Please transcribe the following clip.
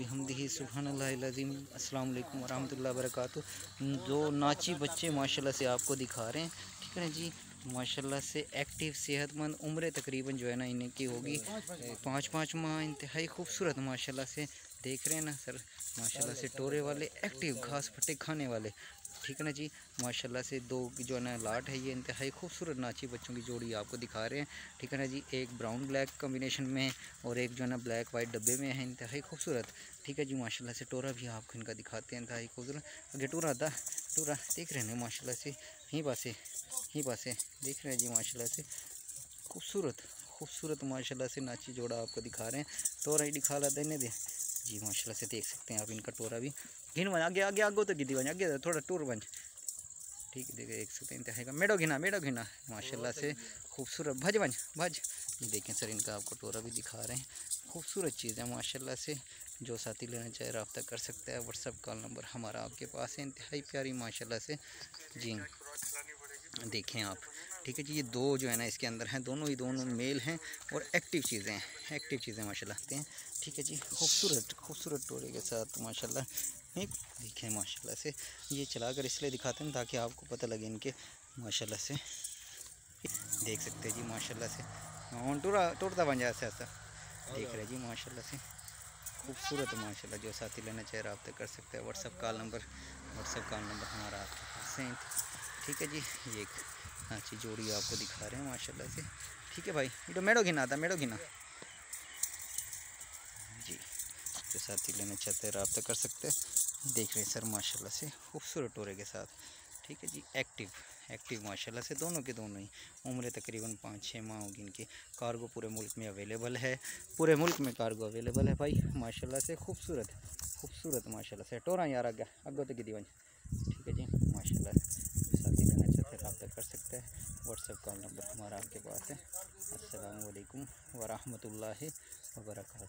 बिहम्दिही सुब्हानल्लाहिल अज़ीम। अस्सलाम वालेकुम वरहमतुल्लाहि वबरकातुहू। जो नाची बच्चे माशाल्लाह से आपको दिखा रहे हैं, ठीक है ना जी। माशाल्लाह से एक्टिव सेहतमंद उम्र तकरीबन जो है ना इनकी होगी 5-5 माह। इंतहाई खूबसूरत माशाल्लाह से देख रहे हैं ना सर, माशाल्लाह से टोरे वाले एक्टिव घास पट्टे खाने वाले, ठीक है ना जी। माशाल्लाह से दो जो है ना लाट है, ये इंतहाई खूबसूरत नाची बच्चों की जोड़ी आपको दिखा रहे हैं, ठीक है ना जी। एक ब्राउन ब्लैक कॉम्बिनेशन में और एक जो है ना ब्लैक वाइट डब्बे में है, इंतहाई खूबसूरत, ठीक है जी। माशाल्लाह से टोरा भी आपको इनका दिखाते हैं, इंतहाई खूबसूरत। आगे टोरा था, टोरा देख रहे हैं माशाल्लाह से, यहीं पासे देख रहे हैं जी। माशाल्लाह से खूबसूरत खूबसूरत माशाल्लाह से नाची जोड़ा आपको दिखा रहे हैं। टोरा ही दिखा ला देने दे जी। माशाल्लाह से देख सकते हैं आप इनका टोरा भी घिन बन आगे आगे आगो तो गिद्दी बन आगे थोड़ा टूर बन, ठीक है। देखे एक सकते इंतहा का मेडो घिना माशाल्लाह से खूबसूरत भज ये देखें सर, इनका आपको टोरा भी दिखा रहे हैं। खूबसूरत चीज़ है माशाल्लाह से। जो साथी लेना चाहे रब्ता कर सकता है, व्हाट्सअप कॉल नंबर हमारा आपके पास है। इंतहाई प्यारी माशाल्लाह से जी, देखें आप, ठीक है जी। ये दो जो है ना इसके अंदर हैं, दोनों मेल हैं और एक्टिव चीज़ें माशाल्लाह हैं, ठीक है जी। खूबसूरत टोरे के साथ माशाल्लाह एक देखें माशाल्लाह से। ये चलाकर इसलिए दिखाते हैं ताकि आपको पता लगे इनके, माशाल्लाह से देख सकते हैं जी। माशाल्लाह से टूटता बन जाए ऐसा देख रहे जी। माशाल्लाह से खूबसूरत माशाल्लाह। जो साथी लेना चाहे रब्ता कर सकते हैं। व्हाट्सअप कॉल नंबर हमारा आपके पास है, ठीक है जी। ये एक अच्छी जोड़ी आपको दिखा रहे हैं माशाल्लाह से, ठीक है भाई। ये तो मेडो घिना जी। जो साथी लेना चाहते हैं रब्ता कर सकते हैं। देख रहे हैं सर माशाल्लाह से खूबसूरत टोरे के साथ, ठीक है जी। एक्टिव माशाल्लाह से दोनों ही उम्र तकरीबन 5-6 माह होगी इनकी। कार्गो पूरे मुल्क में अवेलेबल है, भाई माशाल्लाह से खूबसूरत माशाल्लाह से टोरा यार आगे तो गिदी बन, ठीक है जी। माशाल्लाह साथी लेना चाहते हैं रब्ता कर सकते हैं। व्हाट्सएप कॉल नंबर हमारा आपके पास है। अस्सलाम वालेकुम वरहमतुल्लाहि वबरकातुहू।